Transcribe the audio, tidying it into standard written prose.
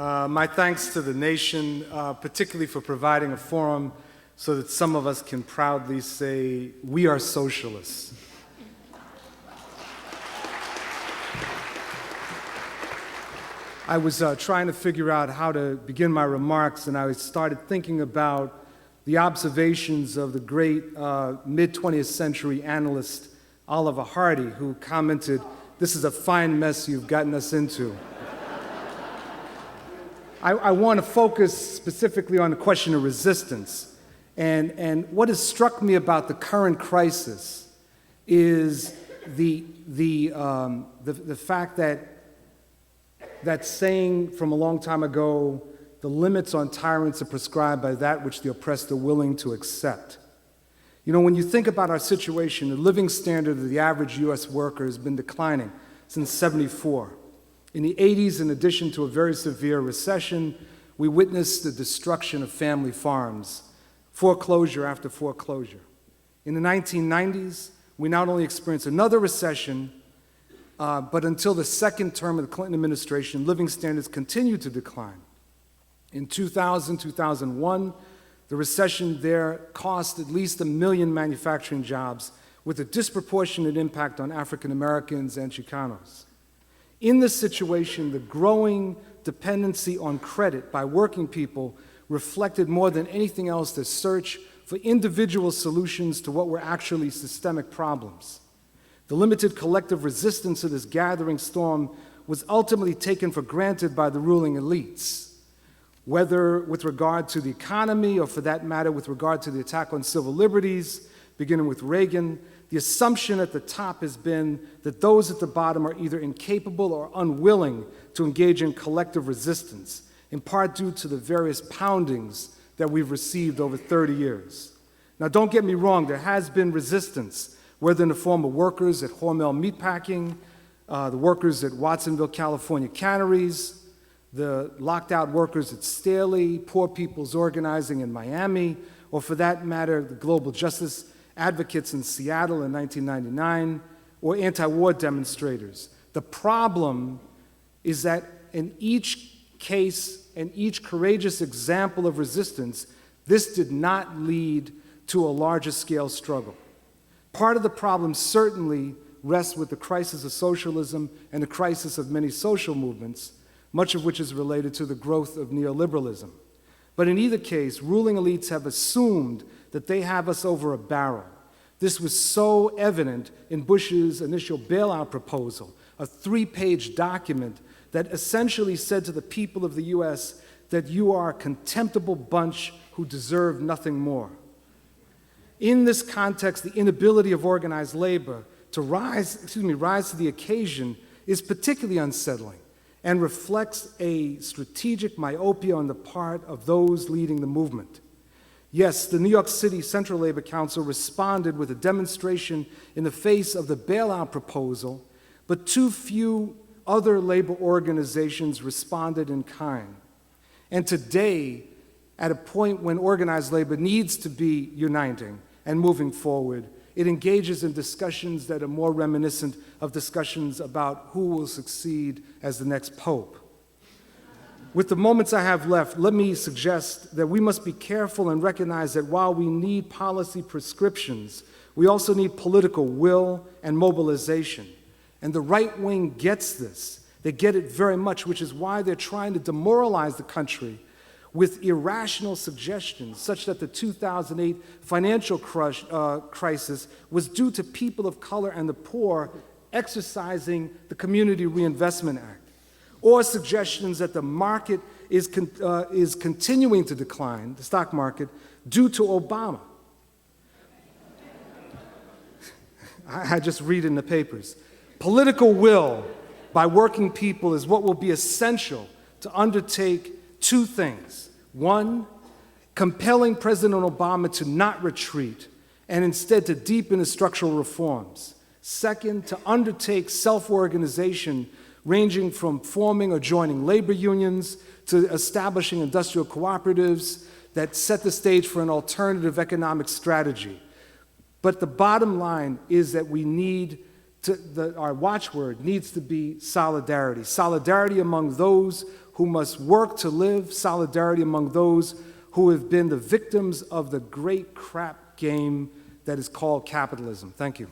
My thanks to the nation, particularly for providing a forum so that some of us can proudly say, we are socialists. I was trying to figure out how to begin my remarks, and I started thinking about the observations of the great mid-20th century analyst Oliver Hardy, who commented, "This is a fine mess you've gotten us into." I want to focus specifically on the question of resistance. And what has struck me about the current crisis is the fact that saying from a long time ago, the limits on tyrants are prescribed by that which the oppressed are willing to accept. You know, when you think about our situation, the living standard of the average U.S. worker has been declining since '74. In the '80s, in addition to a very severe recession, we witnessed the destruction of family farms, foreclosure after foreclosure. In the 1990s, we not only experienced another recession, but until the second term of the Clinton administration, living standards continued to decline. In 2000, 2001, the recession there cost at least 1 million manufacturing jobs, with a disproportionate impact on African Americans and Chicanos. In this situation, the growing dependency on credit by working people reflected more than anything else the search for individual solutions to what were actually systemic problems. The limited collective resistance to this gathering storm was ultimately taken for granted by the ruling elites, whether with regard to the economy or, for that matter, with regard to the attack on civil liberties, beginning with Reagan. The assumption at the top has been that those at the bottom are either incapable or unwilling to engage in collective resistance, in part due to the various poundings that we've received over 30 years. Now, don't get me wrong, there has been resistance, whether in the form of workers at Hormel Meatpacking, the workers at Watsonville, California canneries, the locked out workers at Staley, Poor People's Organizing in Miami, or for that matter, the global justice advocates in Seattle in 1999, or anti-war demonstrators. The problem is that in each case and each courageous example of resistance, this did not lead to a larger scale struggle. Part of the problem certainly rests with the crisis of socialism and the crisis of many social movements, much of which is related to the growth of neoliberalism. But in either case, ruling elites have assumed that they have us over a barrel. This was so evident in Bush's initial bailout proposal, a 3-page document that essentially said to the people of the U.S. that you are a contemptible bunch who deserve nothing more. In this context, the inability of organized labor to rise to the occasion is particularly unsettling and reflects a strategic myopia on the part of those leading the movement. Yes, the New York City Central Labor Council responded with a demonstration in the face of the bailout proposal, but too few other labor organizations responded in kind. And today, at a point when organized labor needs to be uniting and moving forward, it engages in discussions that are more reminiscent of discussions about who will succeed as the next pope. With the moments I have left, let me suggest that we must be careful and recognize that while we need policy prescriptions, we also need political will and mobilization. And the right wing gets this. They get it very much, which is why they're trying to demoralize the country with irrational suggestions, such that the 2008 financial crisis was due to people of color and the poor exercising the Community Reinvestment Act, or suggestions that the market is continuing to decline, the stock market, due to Obama. I just read in the papers. Political will by working people is what will be essential to undertake two things. One, compelling President Obama to not retreat and instead to deepen his structural reforms. Second, to undertake self-organization ranging from forming or joining labor unions to establishing industrial cooperatives that set the stage for an alternative economic strategy. But the bottom line is that we need our watchword needs to be solidarity. Solidarity among those who must work to live, solidarity among those who have been the victims of the great crap game that is called capitalism. Thank you.